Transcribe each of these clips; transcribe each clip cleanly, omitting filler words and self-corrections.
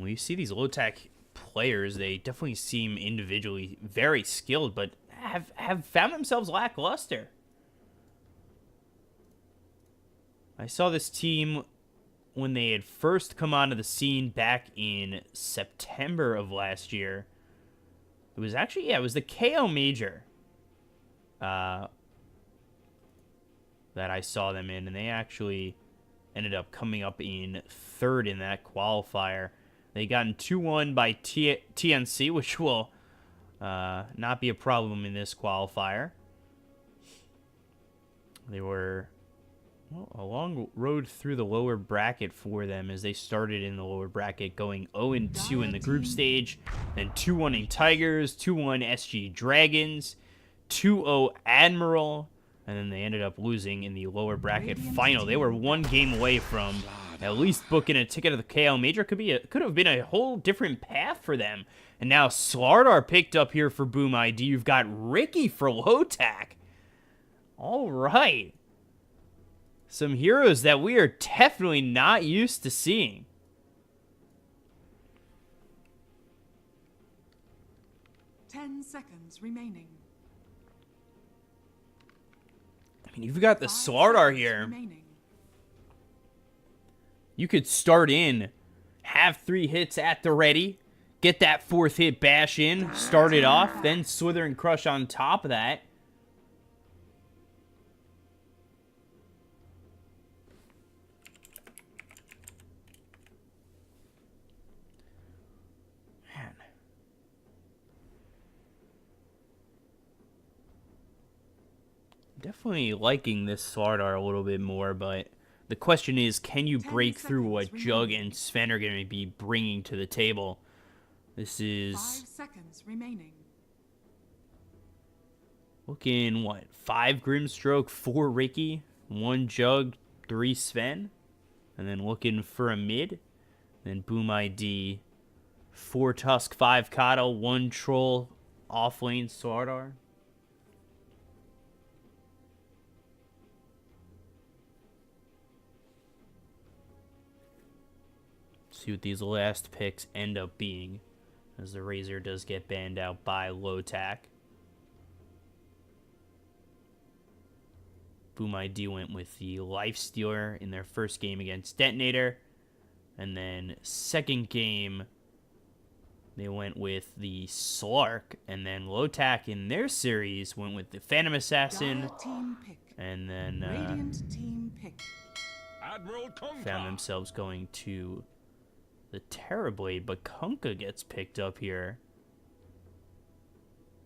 When you see these Lotac players, they definitely seem individually very skilled, but have found themselves lackluster. I saw this team when they had first come onto the scene back in September of last year. It was actually, yeah, it was the KO Major that I saw them in, and they actually ended up coming up in third in that qualifier. They gotten 2-1 by TNC, which will not be a problem in this qualifier. They were a long road through the lower bracket for them as they started in the lower bracket, going 0-2 in the group stage, then 2-1 Tigers, 2-1 SG Dragons, 2-0 Admiral, and then they ended up losing in the lower bracket final. They were one game away from at least booking a ticket to the KL Major. Could have been a whole different path for them. And now StarLadder picked up here for Boom ID. You've got Ricky for Lotac. All right. Some heroes that we are definitely not used to seeing. Seconds remaining. I mean, you've got the StarLadder here. You could start in, have 3 hits at the ready, get that 4th hit bash in, start it off, then Slither and Crush on top of that. Man. Definitely liking this StarLadder a little bit more, but the question is, can you break through what Jug and Sven are going to be bringing to the table? This is 5 seconds remaining. Looking, what, 5 Grimstroke, 4 Ricky, 1 Jug, 3 Sven, and then looking for a mid. Then Boom ID, 4 Tusk, 5 Kato, 1 Troll, offlane StarLadder. See what these last picks end up being, as the Razor does get banned out by Lotac. Boom ID went with the Lifestealer in their first game against Detonator. And then second game, they went with the Slark. And then Lotac in their series went with the Phantom Assassin. And then found themselves going to the Terrorblade, but Kunkka gets picked up here.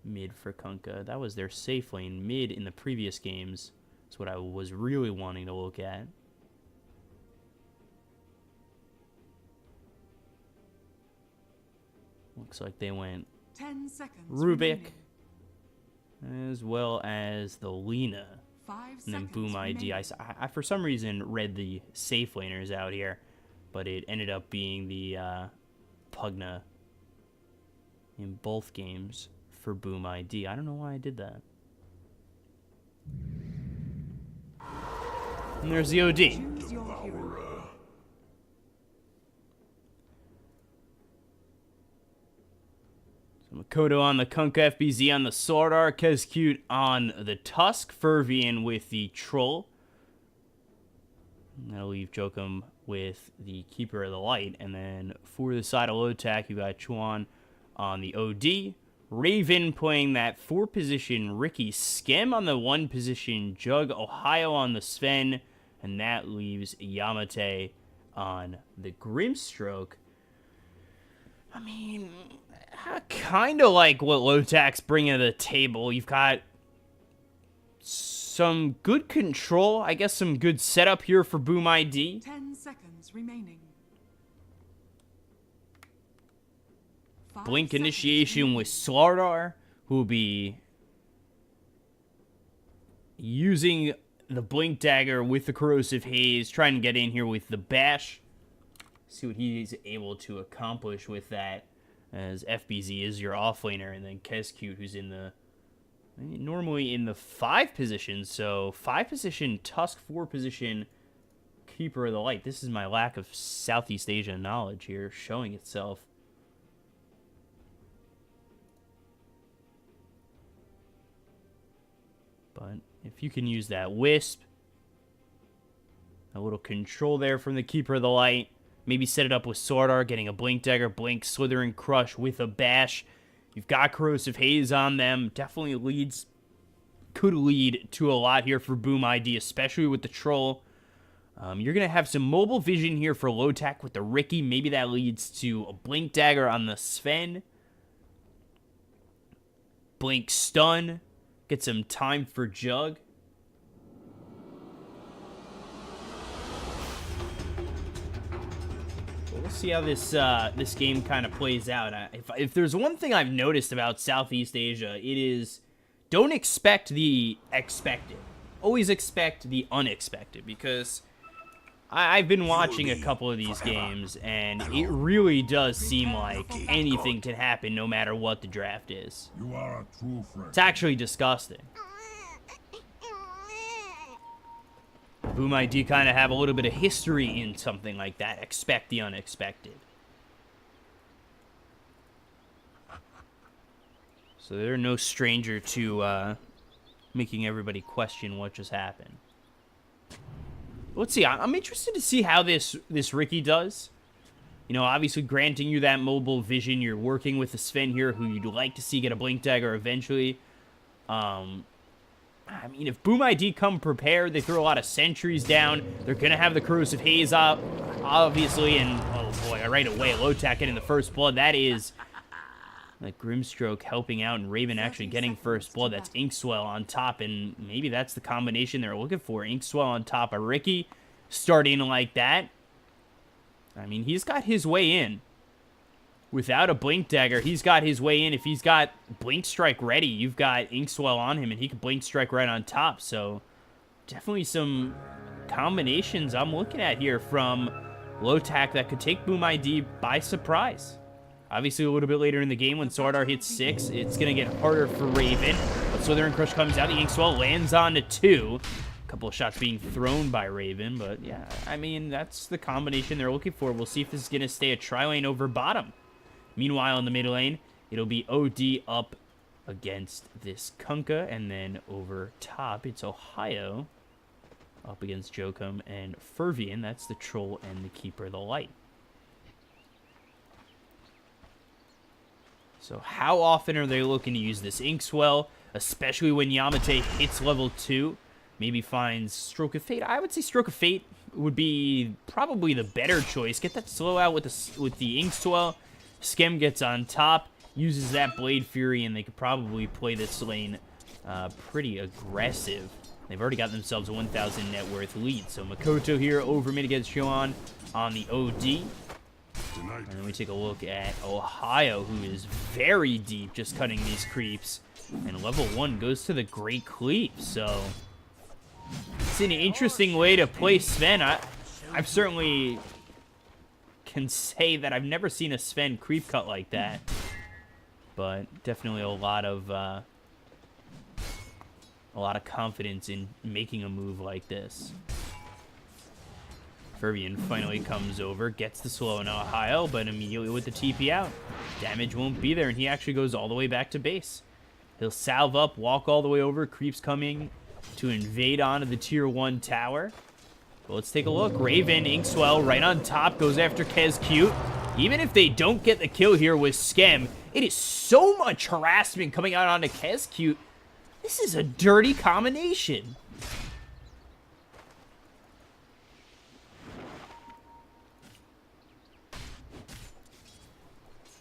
Mid for Kunkka. That was their safe lane. Mid in the previous games. That's what I was really wanting to look at. Looks like they went 10 seconds Rubik, remaining. as well as the Lena. 5 And then seconds Boom ID. I, for some reason, read the safe laners out here, but it ended up being the Pugna in both games for Boom ID. I don't know why I did that. And there's the OD. Choose your hero. So Makoto on the Kunkka, FBZ on the StarLadder, Kezcute on the Tusk, Fervian with the Troll. And that'll leave Jokum with the Keeper of the Light. And then for the side of Lotac, you got Chuan on the OD. Raven playing that 4-position Ricky, Skem on the 1-position Jug, Ohio on the Sven, and that leaves Yamate on the Grimstroke. I mean, kind of like what Lotac's bringing to the table. You've got some good control, I guess some good setup here for Boom ID. 10 seconds remaining. Blink initiation with StarLadder, who will be using the Blink Dagger with the Corrosive Haze, trying to get in here with the Bash. See what he's able to accomplish with that, as FBZ is your offlaner, and then Kezcute, who's in the normally in the 5 position, so 5 position Tusk, 4 position Keeper of the Light. This is my lack of Southeast Asia knowledge here showing itself. But if you can use that Wisp, a little control there from the Keeper of the Light, maybe set it up with Swordar, getting a Blink Dagger, Blink, Slithering Crush with a Bash. You've got Corrosive Haze on them. Definitely could lead to a lot here for Boom ID, especially with the Troll. You're going to have some mobile vision here for Lotac with the Ricky. Maybe that leads to a Blink Dagger on the Sven. Blink Stun. Get some time for Jug. We'll see how this game kind of plays out. If there's one thing I've noticed about Southeast Asia, it is don't expect the expected. Always expect the unexpected, because I've been watching a couple of these games, and it really does seem like anything can happen no matter what the draft is. You are a true friend. It's actually disgusting. Boom ID kind of have a little bit of history in something like that. Expect the unexpected. So they're no stranger to making everybody question what just happened. Let's see. I'm interested to see how this Ricky does. You know, obviously granting you that mobile vision. You're working with the Sven here, who you'd like to see get a Blink Dagger eventually. I mean, if Boom ID come prepared, they throw a lot of sentries down. They're going to have the Corrosive Haze up, obviously, and, oh boy, right away, Lotac getting the first blood. That is like Grimstroke helping out, and Raven actually getting first blood. That's Inkswell on top, and maybe that's the combination they're looking for. Inkswell on top of Ricky, starting like that. I mean, he's got his way in. Without a Blink Dagger, he's got his way in. If he's got Blink Strike ready, you've got Inkswell on him, and he can Blink Strike right on top. So, definitely some combinations I'm looking at here from Lotac that could take Boom ID by surprise. Obviously, a little bit later in the game, when Swordar hits 6, it's going to get harder for Raven. But Slithering Crush comes out. The Inkswell lands on to 2. A couple of shots being thrown by Raven. But, yeah, I mean, that's the combination they're looking for. We'll see if this is going to stay a tri-lane over bottom. Meanwhile, in the mid lane, it'll be OD up against this Kunkka, and then over top, it's Ohio up against Jokum and Fervian. That's the Troll and the Keeper of the Light. So how often are they looking to use this Inkswell, especially when Yamate hits level 2? Maybe finds Stroke of Fate. I would say Stroke of Fate would be probably the better choice. Get that slow out with the Inkswell. Skem gets on top, uses that Blade Fury, and they could probably play this lane pretty aggressive. They've already got themselves a 1,000 net worth lead. So Makoto here over mid against Shoan on the OD. And then we take a look at Ohio, who is very deep, just cutting these creeps. And level 1 goes to the Great Cleave. So it's an interesting way to play Sven. I've certainly can say that I've never seen a Sven creep cut like that, but definitely a lot of confidence in making a move like this. Fervian finally comes over, gets the slow in Ohio, but immediately with the TP out, damage won't be there, and he actually goes all the way back to base. He'll salve up, walk all the way over, creeps coming to invade onto the tier 1 tower. Well, let's take a look. Raven, Inkswell, right on top, goes after Kezcute. Even if they don't get the kill here with Skem, it is so much harassment coming out onto Kezcute. This is a dirty combination.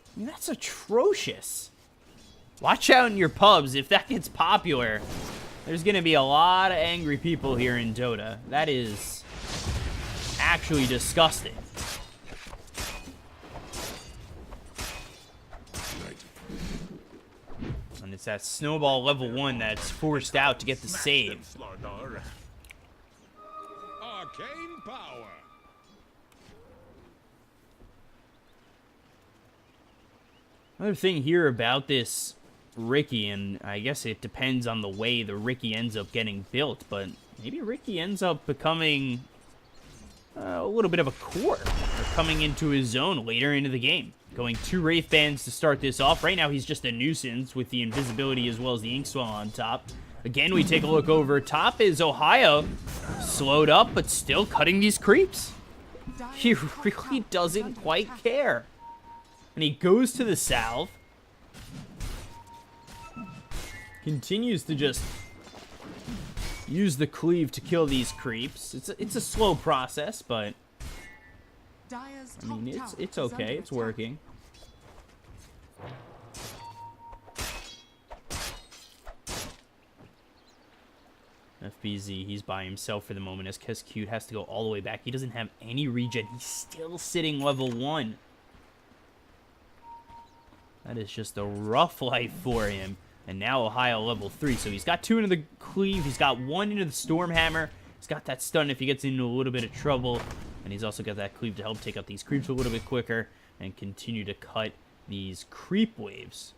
I mean, that's atrocious. Watch out in your pubs. If that gets popular, there's going to be a lot of angry people here in Dota. That is actually disgusting. And it's that snowball level 1 that's forced out to get the save. Arcane power. Another thing here about this Ricky, and I guess it depends on the way the Ricky ends up getting built, but maybe Ricky ends up becoming a little bit of a core coming into his zone later into the game. Going 2 Wraith Bands to start this off. Right now, he's just a nuisance with the invisibility as well as the Inkswell on top. Again, we take a look over top is Ohio. Slowed up, but still cutting these creeps. He really doesn't quite care. And he goes to the south. Continues to just use the cleave to kill these creeps. It's a slow process, but I mean, it's okay. It's working. FBZ, he's by himself for the moment as Kescute has to go all the way back. He doesn't have any regen. He's still sitting level 1. That is just a rough life for him. And now Ohio level 3. So he's got 2 into the cleave. He's got 1 into the Stormhammer. He's got that stun if he gets into a little bit of trouble. And he's also got that cleave to help take out these creeps a little bit quicker and continue to cut these creep waves.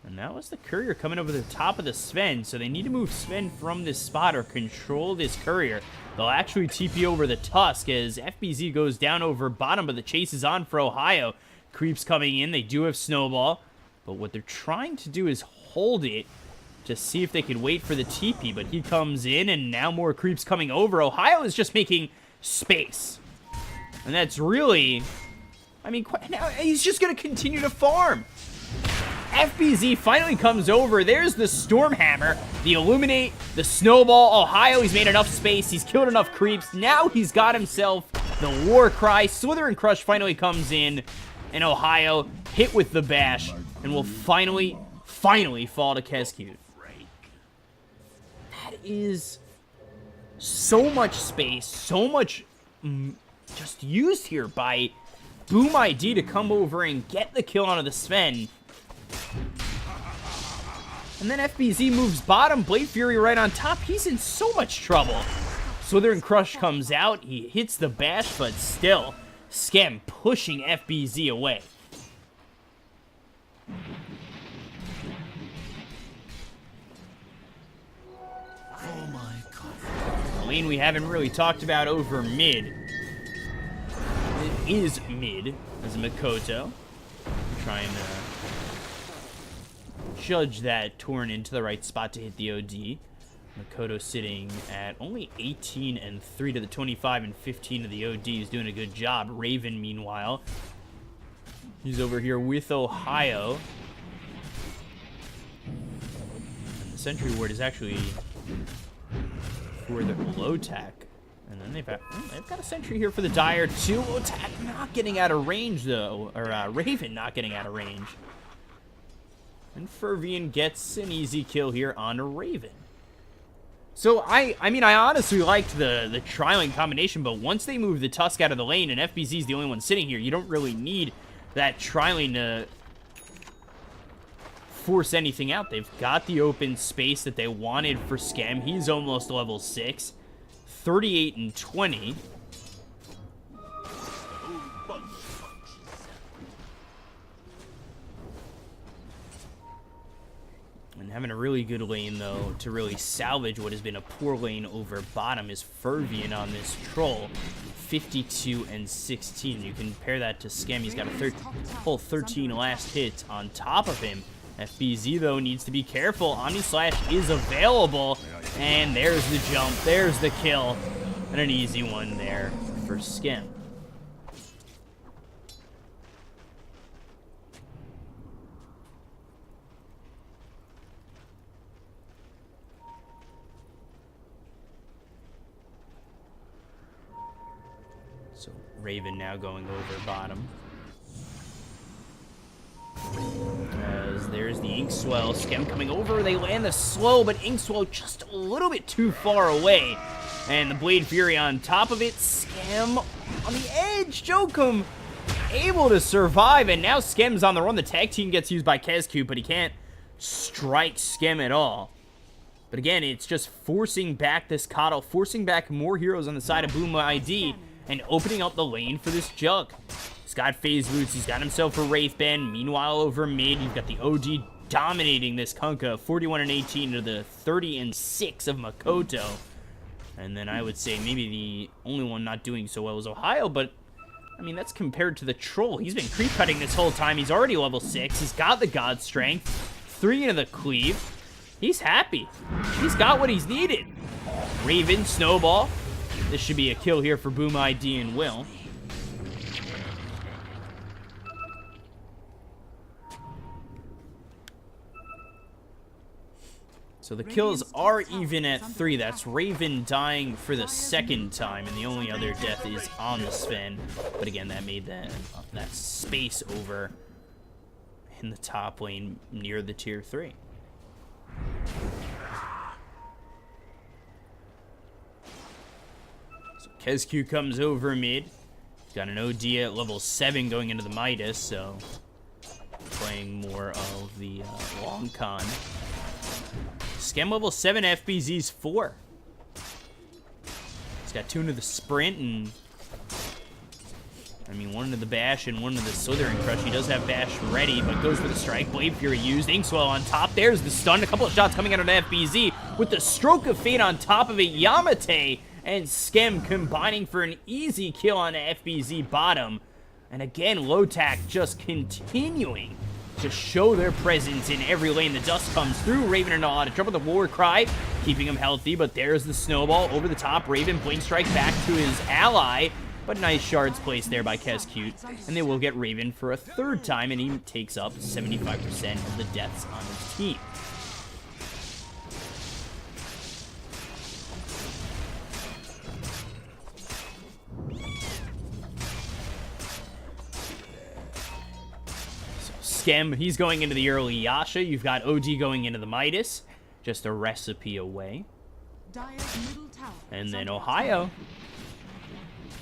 And that was the courier coming over the top of the Sven. So they need to move Sven from this spot or control this courier. They'll actually TP over the Tusk as FBZ goes down over bottom, but the chase is on for Ohio. Creeps coming in. They do have Snowball. But what they're trying to do is hold it to see if they can wait for the TP. But he comes in, and now more creeps coming over. Ohio is just making space. And that's really... I mean, now he's just going to continue to farm. FBZ finally comes over. There's the Stormhammer, the Illuminate, the Snowball. Ohio, he's made enough space. He's killed enough creeps. Now he's got himself the War Cry. Slither and Crush finally comes in. And Ohio hit with the bash. And will finally fall to Kescute. That is so much space. So much just used here by Boom ID to come over and get the kill onto the Sven. And then FBZ moves bottom. Blade Fury right on top. He's in so much trouble. Slither and Crush comes out. He hits the bash, but still, Skem pushing FBZ away. Oh my god. The lane we haven't really talked about over mid. It is mid as a Makoto. Trying to judge that Torn into the right spot to hit the OD. Makoto sitting at only 18 and 3 to the 25 and 15 of the OD. He's doing a good job. Raven, meanwhile, he's over here with Ohio. And the Sentry Ward is actually for the Lotac. And then they've got a Sentry here for the Dire too. Lotac not getting out of range though, or Raven not getting out of range. And Fervian gets an easy kill here on Raven. So I mean I honestly liked the tri-lane combination, but once they move the Tusk out of the lane and FBZ's the only one sitting here, you don't really need that tri-lane to force anything out. They've got the open space that they wanted for Skem. He's almost level 6. 38 and 20. And having a really good lane, though, to really salvage what has been a poor lane over bottom is Fervian on this troll. 52 and 16. You can compare that to Skem. He's got a full 13 last hits on top of him. FBZ, though, needs to be careful. Omni Slash is available. And there's the jump. There's the kill. And an easy one there for Skem. So Raven now going over bottom. As there's the Inkswell. Skem coming over. They land the slow, but Inkswell just a little bit too far away. And the Blade Fury on top of it. Skem on the edge. Jokum able to survive. And now Skem's on the run. The tag team gets used by Kescute, but he can't strike Skem at all. But again, it's just forcing back this Coddle, forcing back more heroes on the side of Boom ID, and opening up the lane for this Jug. He's got Phase Boots. He's got himself a Wraith Band. Meanwhile, over mid, you've got the OD dominating this Kunkka. 41 and 18 to the 30 and 6 of Makoto. And then I would say maybe the only one not doing so well is Ohio, but I mean, that's compared to the Troll. He's been creep cutting this whole time. He's already level 6. He's got the God Strength. 3 into the Cleave. He's happy. He's got what he's needed. Raven, Snowball. This should be a kill here for Boom ID and Will. So the kills are even at 3. That's Raven dying for the second time, and the only other death is on the Sven. But again, that made that space over in the top lane near the tier 3. So KezQ comes over mid. He's got an OD at level 7 going into the Midas, so playing more of the long con. Schem level 7, FBZ's 4. He's got 2 into the sprint and, I mean, 1 into the bash and 1 into the slithering crush. He does have bash ready, but goes for the strike. Blade Fury used. Inkswell on top. There's the stun. A couple of shots coming out of FBZ with the stroke of fate on top of it. Yamate and Schem combining for an easy kill on FBZ bottom. And again, Lotac just continuing to show their presence in every lane. The dust comes through. Raven in a lot of trouble. The War Cry keeping him healthy, but there's the snowball over the top. Raven blink strike back to his ally, but nice shards placed there by KezQ, and they will get Raven for a 3rd time, and he takes up 75% of the deaths on his team. Schem, he's going into the early Yasha. You've got OD going into the Midas. Just a recipe away. And then Ohio.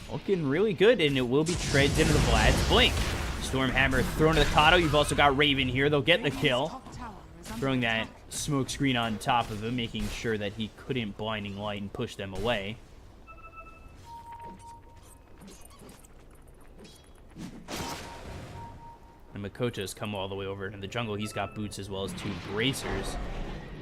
Looking really good, and it will be treads into the Vlad's Blink. Stormhammer thrown to the Kato. You've also got Raven here. They'll get the kill. Throwing that smoke screen on top of him, making sure that he couldn't blinding light and push them away. And Makoto's come all the way over into the jungle. He's got boots as well as 2 bracers.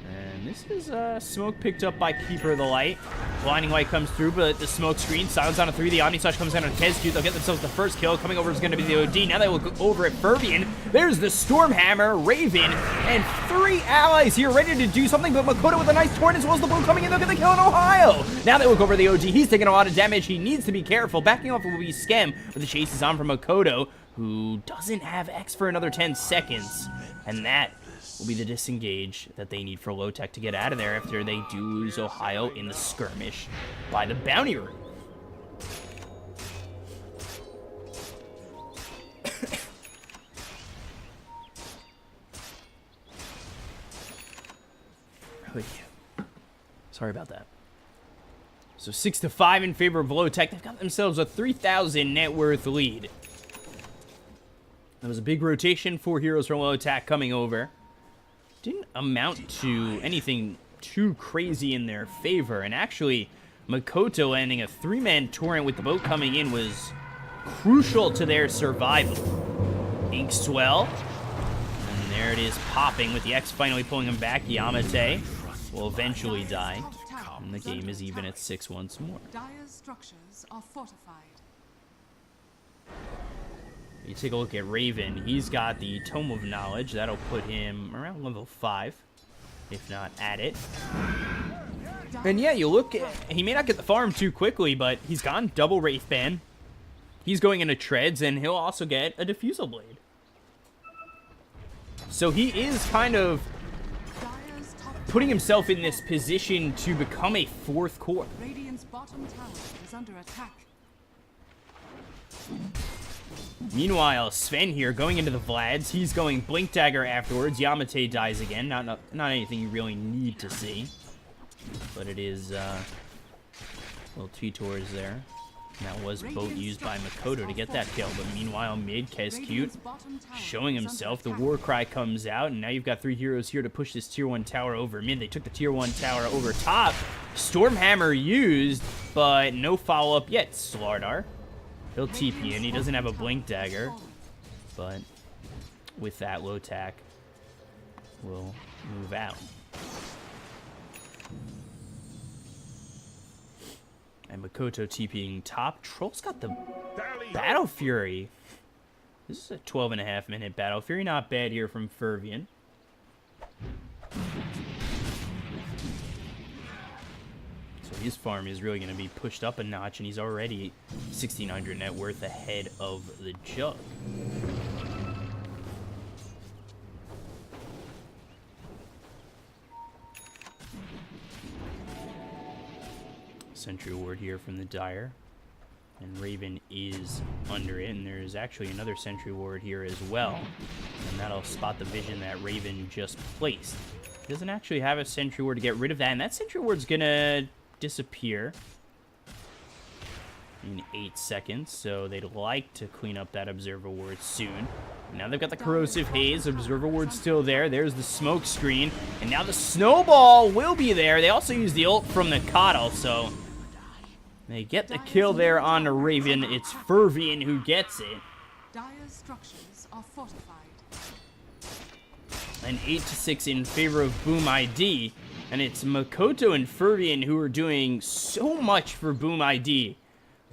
And this is smoke picked up by Keeper of the Light. Blinding Light comes through, but the smoke screen. Silence on a 3. The Omni Slash comes down on KezQ. They'll get themselves the first kill. Coming over is going to be the OD. Now they will go over at Fervian. There's the Stormhammer, Raven, and 3 allies here ready to do something. But Makoto with a nice torrent as well as the blue coming in. They'll get the kill in Ohio. Now they will go over the OG. He's taking a lot of damage. He needs to be careful. Backing off will be Schem, but the chase is on from Makoto, who doesn't have X for another 10 seconds. And that will be the disengage that they need for Lotac to get out of there after they do lose Ohio in the skirmish by the bounty room. Sorry about that. So 6-5 in favor of Lotac. They've got themselves a 3,000 net worth lead. That was a big rotation. 4 heroes from Lotac coming over. Didn't amount to anything too crazy in their favor. And actually, Makoto landing a 3-man torrent with the boat coming in was crucial to their survival. Inkswell. And there it is popping with the X finally pulling him back. Yamate will eventually die. And the game is even at 6 once more. Dire's structures are fortified. You take a look at Raven. He's got the Tome of Knowledge. That'll put him around level 5, if not at it. And yeah, you look at, he may not get the farm too quickly, but he's gone double Wraithband. He's going into treads, and he'll also get a Diffusal Blade. So he is kind of putting himself in this position to become a 4th core. Radiant's bottom tower is under attack. Meanwhile, Sven here going into the Vlads. He's going Blink Dagger afterwards. Yamate dies again. Not anything you really need to see. But it is little T-Tours there. And that was boat used by Makoto to get that kill. But meanwhile, mid, KezQ showing himself. The War Cry comes out. And now you've got 3 heroes here to push this tier 1 tower over mid. They took the tier 1 tower over top. Stormhammer used, but no follow-up yet. StarLadder. He'll TP in. He doesn't have a Blink Dagger. But with that, Lotac will move out. And Makoto TPing top. Troll's got the Tally ho! Battle Fury. This is a 12.5 minute Battle Fury. Not bad here from Fervian. So his farm is really going to be pushed up a notch, and he's already 1,600 net worth ahead of the Jug. Sentry Ward here from the Dire. And Raven is under it, and there's actually another Sentry Ward here as well. And that'll spot the vision that Raven just placed. He doesn't actually have a Sentry Ward to get rid of that, and that Sentry Ward's gonna disappear in 8 seconds, so they'd like to clean up that Observer Ward soon. Now they've got the Corrosive Haze. Observer Ward's still there. There's the smoke screen, and now the Snowball will be there. They also use the ult from the Coddle, so they get the kill there on the Raven. It's Fervian who gets it. Dire's structures are fortified. An 8-6 in favor of Boom ID. And it's Makoto and Fervian who are doing so much for Boom ID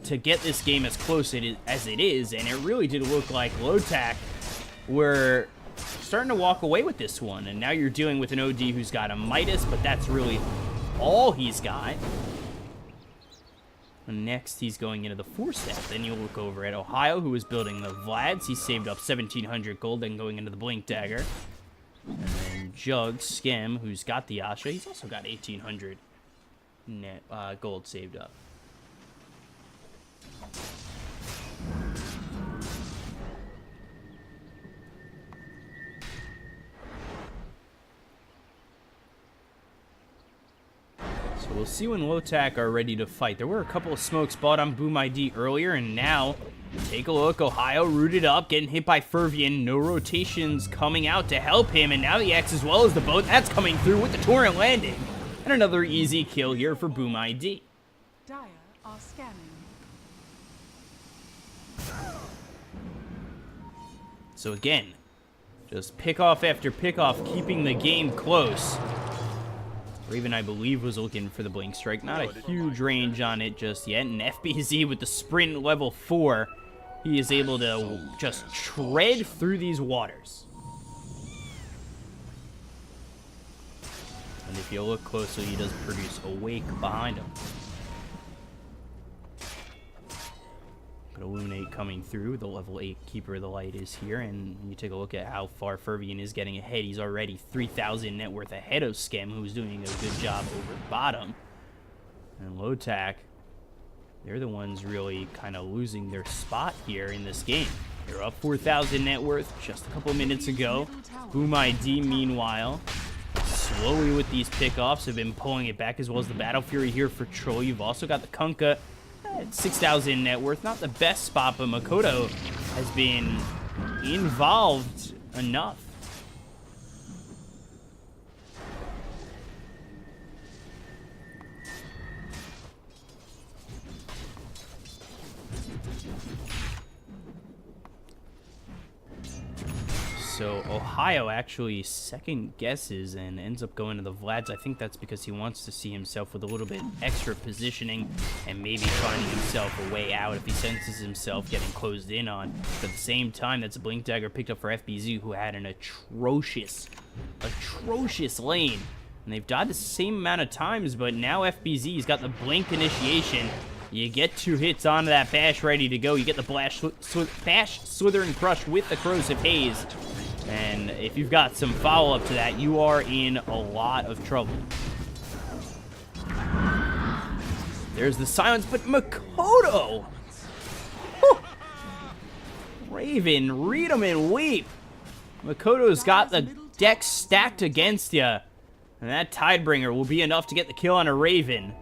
to get this game as close as it is. And it really did look like Lotac were starting to walk away with this one. And now you're dealing with an OD who's got a Midas, but that's really all he's got. Next, he's going into the 4-step. Then you'll look over at Ohio, who is building the Vlads. He saved up 1,700 gold, then going into the Blink Dagger. And then Jug, Skem, who's got the Asha. He's also got 1,800 net gold saved up. So we'll see when Lotac are ready to fight. There were a couple of smokes bought on Boom ID earlier, and now, take a look. Ohio rooted up, getting hit by Fervian. No rotations coming out to help him, and now the X as well as the boat. That's coming through with the Torrent landing. And another easy kill here for Boom ID. Dire are scanning. So again, just pick off after pick off, keeping the game close. Raven, I believe, was looking for the Blink Strike. Not a huge range on it just yet. And FBZ with the sprint level 4, he is able to just tread through these waters. And if you look closely, he does produce a wake behind him. But Illuminate coming through. The level 8 Keeper of the Light is here. And you take a look at how far Fervian is getting ahead. He's already 3,000 net worth ahead of Skem, who's doing a good job over bottom. And Lotac, they're the ones really kind of losing their spot here in this game. They're up 4,000 net worth just a couple minutes ago. Boom ID, meanwhile, slowly with these pickoffs, have been pulling it back, as well as the Battle Fury here for Troll. You've also got the Kunkka at 6,000 net worth. Not the best spot, but Makoto has been involved enough. So Ohio actually second guesses and ends up going to the Vlads. I think that's because he wants to see himself with a little bit extra positioning and maybe finding himself a way out if he senses himself getting closed in on. But at the same time, that's a Blink Dagger picked up for FBZ, who had an atrocious lane. And they've died the same amount of times, but now FBZ's got the Blink initiation. You get 2 hits onto that Bash ready to go. You get the Bash, Slither, and Crush with the Corrosive Haze. And if you've got some follow-up to that, you are in a lot of trouble. There's the silence, but Makoto! Whew. Raven, read 'em and weep. Makoto's got the deck stacked against you. And that Tidebringer will be enough to get the kill on a Raven.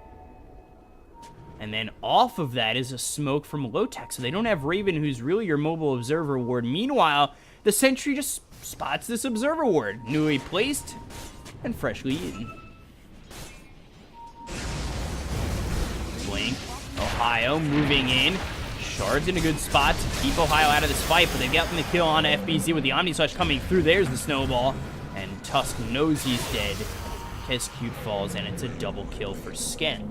And then off of that is a smoke from Lotac, so they don't have Raven, who's really your mobile observer ward. Meanwhile, the Sentry just spots this observer ward, newly placed and freshly eaten. Blink, Ohio moving in. Shard's in a good spot to keep Ohio out of this fight, but they've gotten the kill on FBZ with the Omni Slash coming through. There's the Snowball, and Tusk knows he's dead. Kescute falls, and it's a double kill for Sken.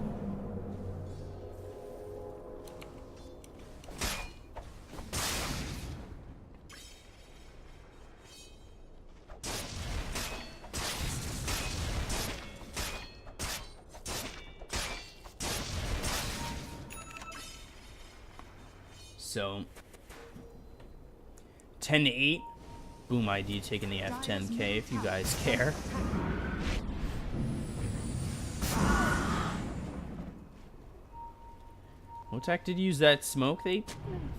So 10-8. Boom ID taking the F10K if you guys care. Lotac did use that smoke. They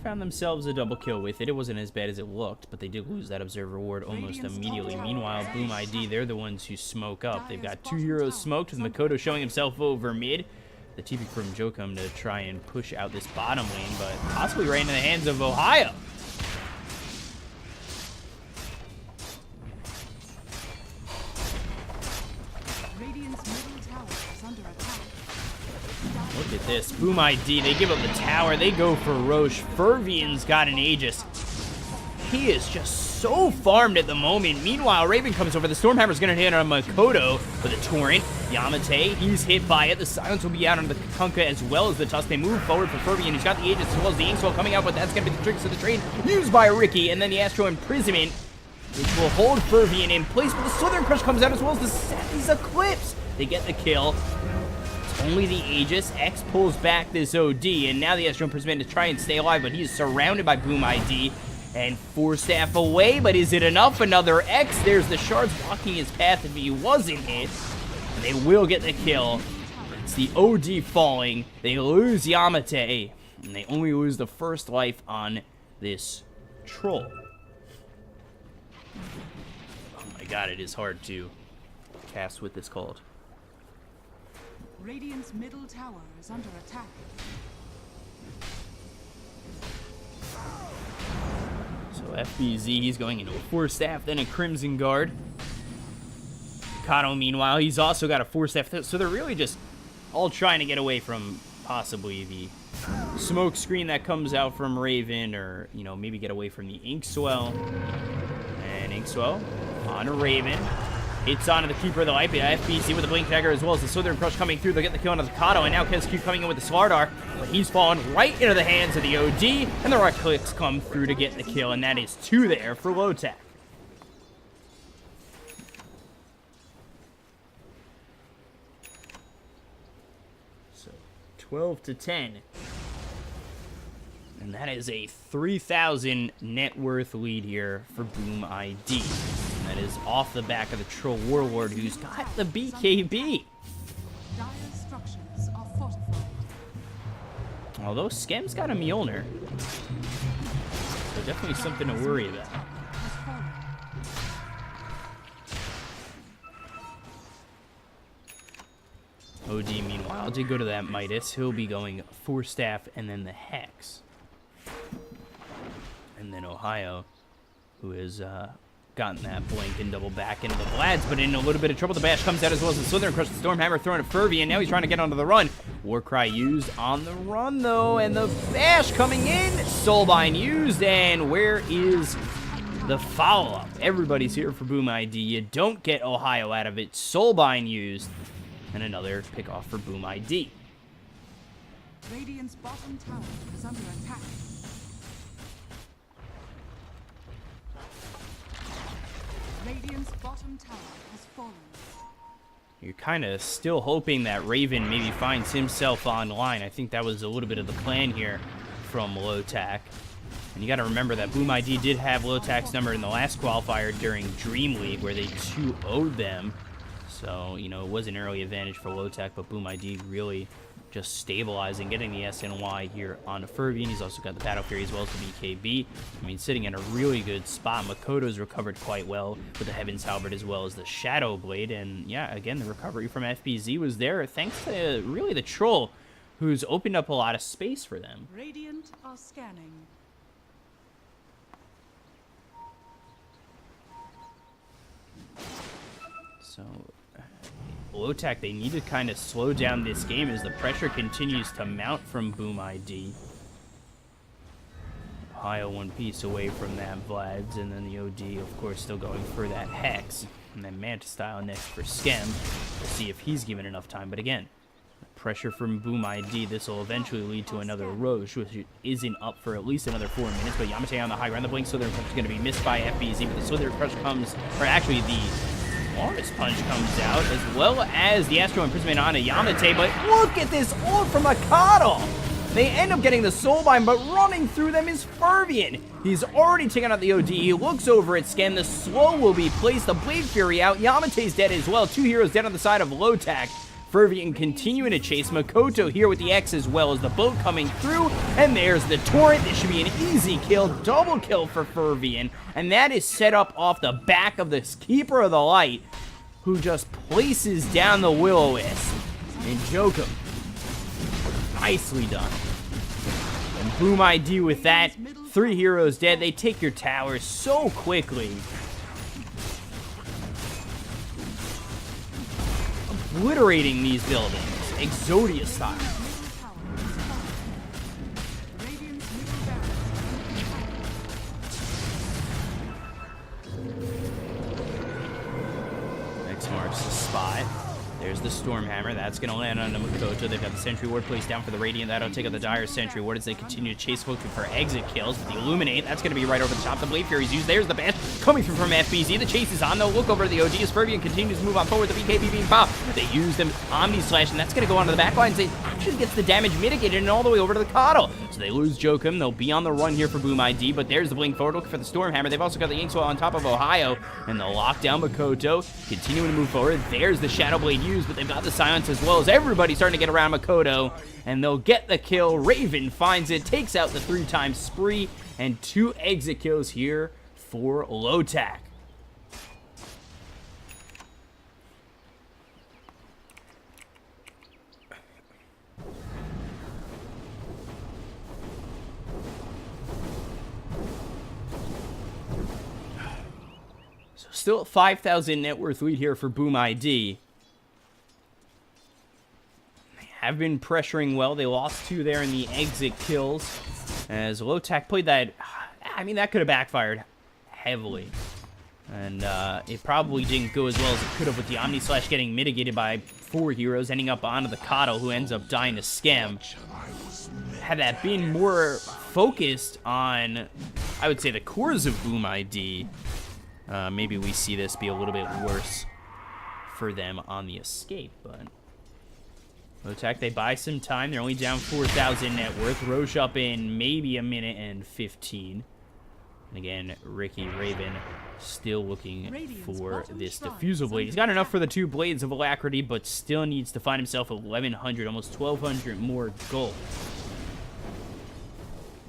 found themselves a double kill with it. It wasn't as bad as it looked, but they did lose that observer ward almost immediately. Meanwhile, Boom ID, they're the ones who smoke up. They've got 2 heroes smoked with Makoto showing himself over mid. The TP from Jokum to try and push out this bottom lane, but possibly right into the hands of Ohio. Look at this. Boom ID. They give up the tower. They go for Roche. Fervian's got an Aegis. He is just so farmed at the moment. Meanwhile, Raven comes over. The Stormhammer's going to hit on Makoto with a Torrent. Yamate, he's hit by it. The Silence will be out on the Kunkka as well as the Tusk. They move forward for Fervian. He's got the Aegis as well as the Inkswell coming out, but that's going to be the tricks of the trade used by Ricky. And then the Astro Imprisonment, which will hold Fervian in place. But the Southern Crush comes out as well as the Savvy's Eclipse. They get the kill. Only the Aegis. X pulls back this OD, and now the Astro Imprisonment to try and stay alive, but he's surrounded by Boom ID. And 4 staff away, but is it enough? Another X. There's the shards blocking his path if he wasn't hit. And they will get the kill. It's the OD falling. They lose Yamate, and they only lose the first life on this troll. Oh my god, it is hard to cast with this called. Radiant's middle tower is under attack. So FBZ, he's going into a 4 staff, then a Crimson Guard. Kato, meanwhile, he's also got a 4 staff. So they're really just all trying to get away from possibly the smoke screen that comes out from Raven, or, you know, maybe get away from the Inkswell. And Inkswell on a Raven. Hits onto the Keeper of the Light, FBC with the Blink Dagger as well as the Southern Crush coming through. They'll get the kill onto the Kato, and now KSQ coming in with the StarLadder, but he's fallen right into the hands of the OD, and the right clicks come through to get the kill, and that is 2 there for Lotac. So 12-10. And that is a 3,000 net worth lead here for Boom ID. That is off the back of the Troll Warlord, who's got the BKB. Dire structures are fortified. Although Skem's got a Mjolnir. So definitely something to worry about. OD, meanwhile, did go to that Midas. He'll be going 4 staff and then the Hex. And then Ohio, who has gotten that blink and double back into the Vlads, but in a little bit of trouble. The Bash comes out as well as the Southern Crush, the Stormhammer throwing a Fervy, and now he's trying to get onto the run. Warcry used on the run, though, and the Bash coming in. Soulbind used, and where is the follow-up? Everybody's here for Boom ID. You don't get Ohio out of it. Soulbind used, and another pick off for Boom ID. Radiant's bottom tower is under attack. Radiant's bottom tower has fallen. You're kind of still hoping that Raven maybe finds himself online. I think that was a little bit of the plan here from Lotac. And you got to remember that Boom ID did have Lotac's number in the last qualifier during Dream League, where they 2-0'd them. So, you know, it was an early advantage for Lotac, but Boom ID really just stabilizing, getting the SNY here on Fervy, and he's also got the Battle Fury as well as the BKB. I mean, sitting in a really good spot. Makoto's recovered quite well with the Heaven's Halberd as well as the Shadow Blade, and yeah, again, the recovery from FBZ was there thanks to really the Troll, who's opened up a lot of space for them. Radiant are scanning. So Lotac, they need to kind of slow down this game as the pressure continues to mount from Boom ID. Ohio one piece away from that Vlad's, and then the OD, of course, still going for that Hex. And then Manta Style next for Skem. We'll see if he's given enough time. But again, pressure from Boom ID. This will eventually lead to another Roche, which isn't up for at least another 4 minutes. But Yamate on the high ground. The Blink Slither Crush is going to be missed by FBZ, but the Slither Crush comes, or actually the Walrus Punch comes out, as well as the Astro Imprisonment on a Yamate, but look at this ult from Akado! They end up getting the Soulbind, but running through them is Fervian. He's already taken out the OD. He looks over at Sken. The slow will be placed. The Blade Fury out. Yamate's dead as well. 2 heroes dead on the side of Lotac. Fervian continuing to chase. Makoto here with the X as well as the boat coming through. And there's the Torrent. This should be an easy kill. Double kill for Fervian. And that is set up off the back of this Keeper of the Light, who just places down the Will-O-Wisp. And Jokum. Nicely done. And Boom ID with that. 3 heroes dead. They take your towers so quickly. Obliterating these buildings. Exodia style. Next marks the spot. There's the Stormhammer. That's going to land on the Makoto. They've got the Sentry Ward placed down for the Radiant. That'll take out the Dire Sentry Ward as they continue to chase, looking for exit kills. With the Illuminate, that's going to be right over the top. The Blade Fury's used. There's the bash coming through from FBZ. The chase is on, though. Look over the OD as Fervian continues to move on forward. The BKB being popped. They use them Omni Slash, and that's going to go onto the back lines. It actually gets the damage mitigated and all the way over to the Coddle. So they lose Jokum. They'll be on the run here for Boom ID, but there's the Blink forward looking for the Stormhammer. They've also got the Inkswell on top of Ohio, and the lockdown Makoto continuing to move forward. There's the Shadow Blade used, but they've got the silence as well as everybody starting to get around Makoto, and they'll get the kill. Raven finds it, takes out the 3-time spree, and 2 exit kills here for Lotac. So still 5,000 net worth lead here for Boom ID. Have been pressuring well. They lost 2 there in the exit kills. As Lotac played that, I mean, that could have backfired heavily. And it probably didn't go as well as it could have with the Omni Slash getting mitigated by 4 heroes, ending up onto the Coddle, who ends up dying to Scam. Had that been more focused on, I would say, the cores of Boom ID, maybe we see this be a little bit worse for them on the escape, but Lotac, they buy some time. They're only down 4,000 net worth. Roche up in maybe a minute and 15. And again, Ricky Raven still looking for this Diffusal Blade. He's got enough for the 2 Blades of Alacrity, but still needs to find himself 1,100, almost 1,200 more gold.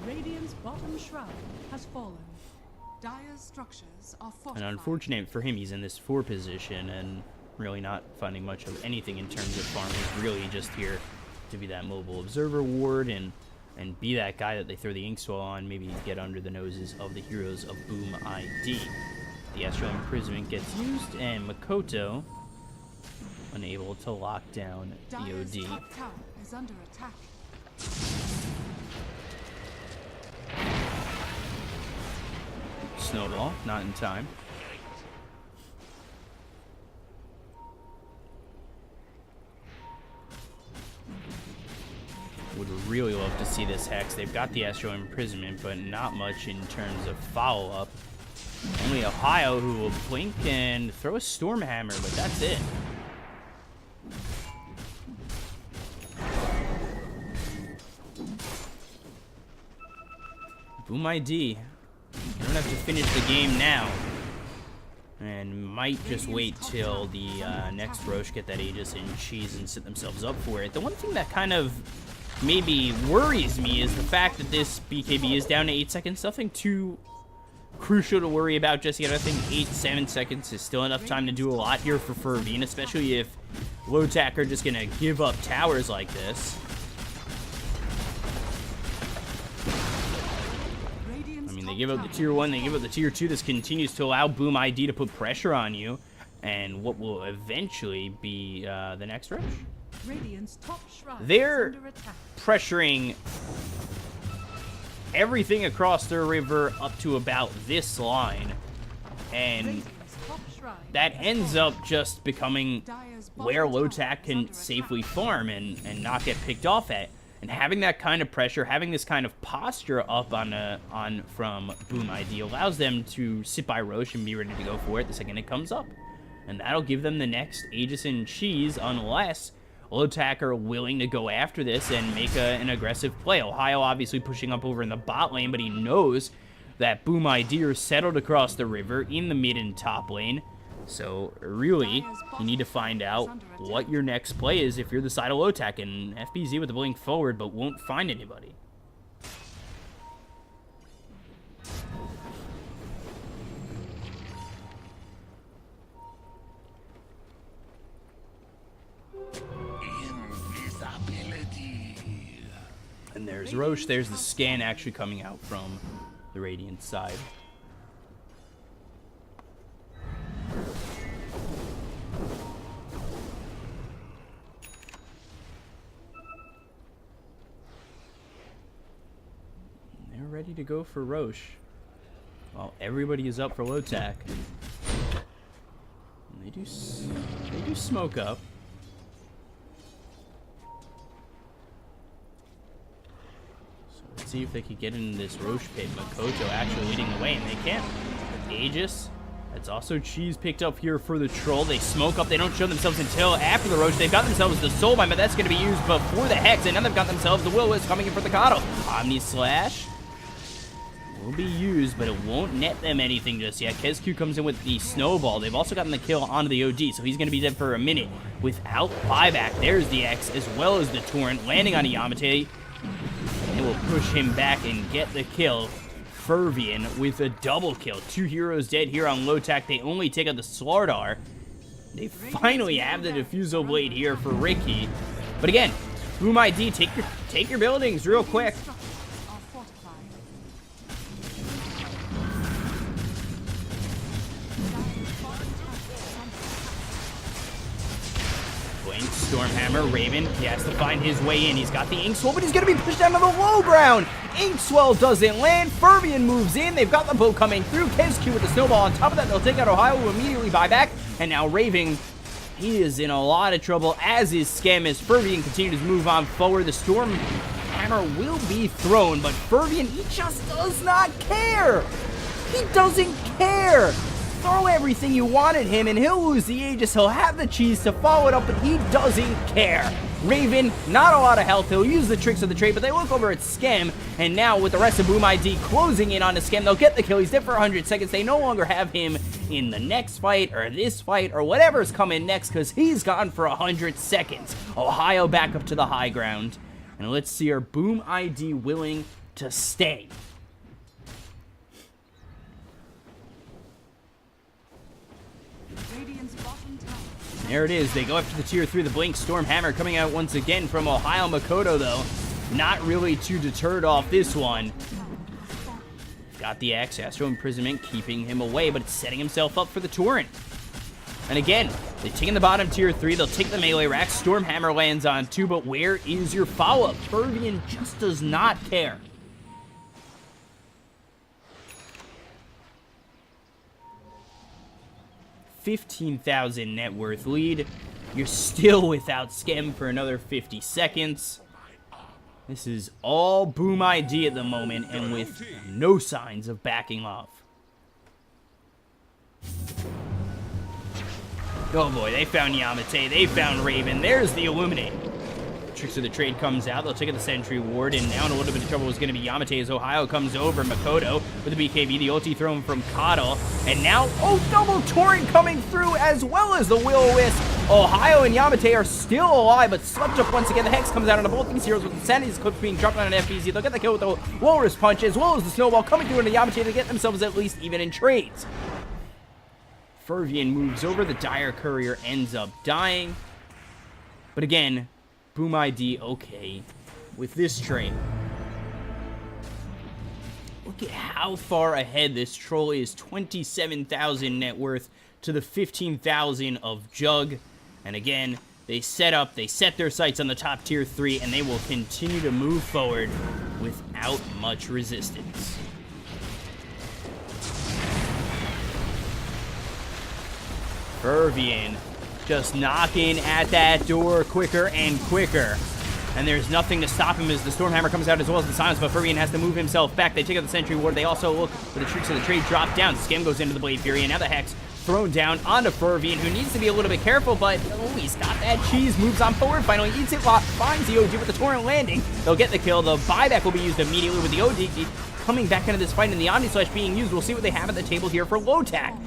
Radiant's bottom shroud has fallen. Dire's structures are fortified. And unfortunate for him, he's in this 4 position and really not finding much of anything in terms of farm. He's really just here to be that mobile observer ward and be that guy that they throw the Inkswell on, maybe get under the noses of the heroes of Boom ID. The Astral Imprisonment gets used, and Makoto unable to lock down the Dire's OD. top tower is under attack. Snowball, not in time. Would really love to see this Hex. They've got the Astral Imprisonment, but not much in terms of follow-up. Only Ohio who will blink and throw a Stormhammer, but that's it. Boom ID. You don't have to finish the game now. And might just wait till the next Roche get that Aegis and Cheese and set themselves up for it. The one thing that kind of maybe worries me is the fact that this BKB is down to 8 seconds. Nothing too crucial to worry about just yet. I think 8-7 seconds is still enough time to do a lot here for Fervine, especially if Lotac are just going to give up towers like this. I mean, they give up the tier 1, they give up the tier 2. This continues to allow Boom ID to put pressure on you, and what will eventually be the next rush. Radiant's top shroud They're is under attack. pressuring everything across their river up to about this line, and Radiant's top shroud that has ends fallen. up just becoming Dire's where bottom tower Lotac is can under safely attack. farm and not get picked off at. And having that kind of pressure, having this kind of posture up from Boom ID allows them to sit by Roche and be ready to go for it the second it comes up. And that'll give them the next Aegis and Cheese, unless Lotac are willing to go after this and make an aggressive play. Ohio obviously pushing up over in the bot lane, but he knows that Boom ID are settled across the river in the mid and top lane. So really, you need to find out what your next play is if you're the side of Lotac, and FBZ with the blink forward, but won't find anybody. And there's Roche. There's the scan actually coming out from the Radiant side. They're ready to go for Roche. Well, everybody is up for Lotac. And they do smoke up. Let's see if they could get into this Roche pit. Makoto actually leading the way, and they can't. Aegis. That's also Cheese picked up here for the Troll. They smoke up. They don't show themselves until after the Roche. They've got themselves the Soulbind, but that's going to be used before the Hex, and now they've got themselves the Will-O-Wisp coming in for the Kato. Omni Slash will be used, but it won't net them anything just yet. KezQ comes in with the Snowball. They've also gotten the kill onto the OG, so he's going to be dead for a minute. Without buyback, there's the X, as well as the Torrent, landing on Yamate. They will push him back and get the kill. Fervian with a double kill. 2 heroes dead here on Lotac. They only take out the StarLadder. They finally have the Diffusal Blade here for Ricky. But again, Boom ID, take your buildings real quick. Stormhammer, Raven, he has to find his way in. He's got the Inkswell, but he's going to be pushed down to the low ground. Inkswell doesn't land. Fervian moves in. They've got the boat coming through. KezQ with the Snowball. On top of that, they'll take out Ohio, who immediately buy back. And now Raven, he is in a lot of trouble, as is Scam, as Fervian continues to move on forward. The Stormhammer will be thrown, but Fervian, he just does not care. He doesn't care. Throw everything you want at him, and he'll lose the Aegis. He'll have the cheese to follow it up, but he doesn't care. Raven, not a lot of health. He'll use the tricks of the trade, but they look over at Skem, and now with the rest of Boom ID closing in on the Skem, they'll get the kill. He's dead for 100 seconds. They no longer have him in the next fight, or this fight, or whatever's coming next, because he's gone for 100 seconds. Ohio back up to the high ground, and let's see, are Boom ID willing to stay? There it is. They go after the tier 3. The Blink Stormhammer coming out once again from Ohio. Makoto, though, not really too deterred off this one. Got the X. Astro Imprisonment keeping him away, but it's setting himself up for the Torrent. And again, they take in the bottom tier 3. They'll take the melee rack. Stormhammer lands on 2, but where is your follow-up? Fervian just does not care. $15,000 net worth lead. You're still without Skem for another 50 seconds. This is all Boom ID at the moment, and with no signs of backing off. Oh boy, they found Yamate. They found Raven. There's the Illuminate. Tricks of the Trade comes out. They'll take out the Sentry Ward, and now in a little bit of trouble is going to be Yamate as Ohio comes over. Makoto with the BKB, the ulti thrown from Coddle, and now, oh, double Torrent coming through as well as the Will-O-Wisp. Ohio and Yamate are still alive, but swept up once again. The Hex comes out on both these heroes with Insanity's clip being dropped on an FBZ. They'll get the kill with the Walrus Punch as well as the Snowball coming through into Yamate to get themselves at least even in trades. Fervian moves over. The Dire Courier ends up dying. But again, Boom ID okay with this trade. Look at how far ahead this troll is. 27,000 net worth to the 15,000 of Jug. And again, they set their sights on the top tier 3, and they will continue to move forward without much resistance. Fervian just knocking at that door quicker and quicker. And there's nothing to stop him as the Stormhammer comes out as well as the Silence, but Fervian has to move himself back. They take out the Sentry Ward. They also look for the Tricks of the Trade drop down. Skem goes into the Blade Fury, and now the Hex thrown down onto Fervian, who needs to be a little bit careful, but oh, he's got that cheese, moves on forward, finally eats it, finds the OD with the torrent landing. They'll get the kill. The buyback will be used immediately with the OD coming back into this fight and the Omni Slash being used. We'll see what they have at the table here for Lotac.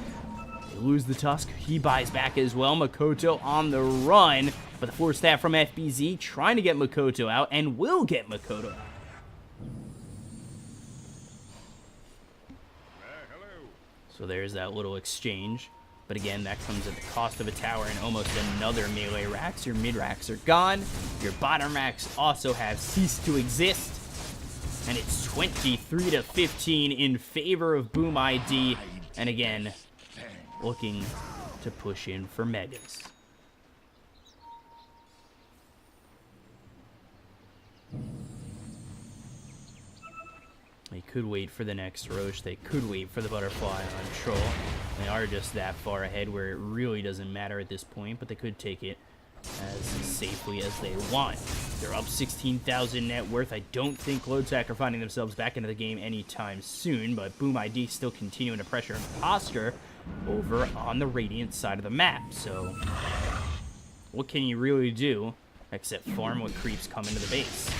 They lose the Tusk. He buys back as well. Makoto on the run, but the Force Staff from FBZ trying to get Makoto out and will get Makoto out. So there's that little exchange. But again, that comes at the cost of a tower and almost another melee racks. Your mid racks are gone. Your bottom racks also have ceased to exist. And it's 23-15 in favor of Boom ID. And again, looking to push in for Megas. They could wait for the next Roche. They could wait for the Butterfly on Troll. They are just that far ahead where it really doesn't matter at this point, but they could take it as safely as they want. They're up 16,000 net worth. I don't think Lotac are finding themselves back into the game anytime soon, but Boom ID still continuing to pressure Imposter over on the Radiant side of the map. So what can you really do except farm what creeps come into the base?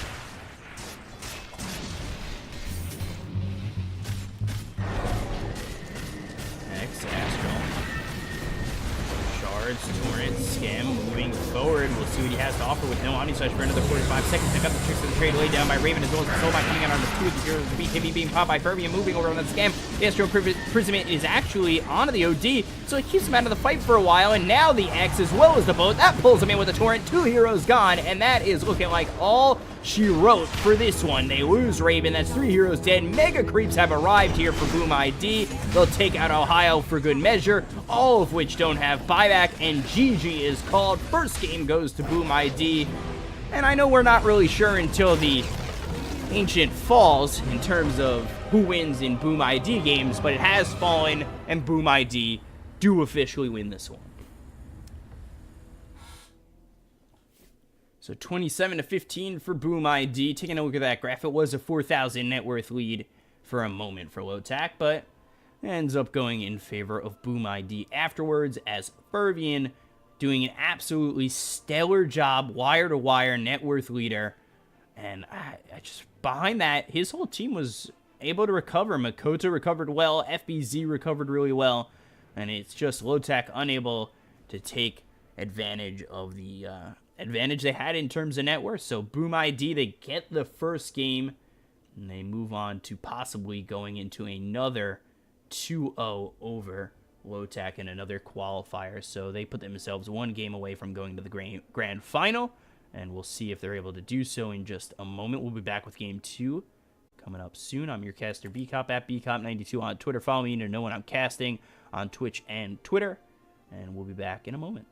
Torrent, Skim, moving forward. We'll see what he has to offer with no Omni Slash for another 45 seconds. Pick up the tricks of the trade laid down by Raven, as well as the Soulbind coming out on the 2 of the heroes. The BKB being popped by Furby and moving over on the Scam. The Astral Imprisonment is actually onto the OD, so it keeps him out of the fight for a while. And now the X, as well as the boat, that pulls him in with the Torrent. 2 heroes gone, and that is looking like all she wrote for this one. They lose Raven. That's 3 heroes dead. Mega creeps have arrived here for Boom ID. They'll take out Ohio for good measure, all of which don't have buyback, and GG is called. First game goes to Boom ID. And I know we're not really sure until the Ancient falls in terms of who wins in Boom ID games, but it has fallen, and Boom ID do officially win this one. So 27-15 for Boom ID. Taking a look at that graph, it was a 4,000 net worth lead for a moment for Lotac, but ends up going in favor of Boom ID afterwards, as Fervian doing an absolutely stellar job, wire-to-wire net worth leader. And I just, behind that, his whole team was able to recover. Makoto recovered well, FBZ recovered really well, and it's just Lotac unable to take advantage of the advantage they had in terms of net worth. So Boom ID, they get the first game, and they move on to possibly going into another 2-0 over Lotac in another qualifier. So they put themselves one game away from going to the grand final, and we'll see if they're able to do so in just a moment. We'll be back with game 2 coming up soon. I'm your caster Bcop at Bcop92 on Twitter. Follow me to know when I'm casting on Twitch and Twitter, and we'll be back in a moment.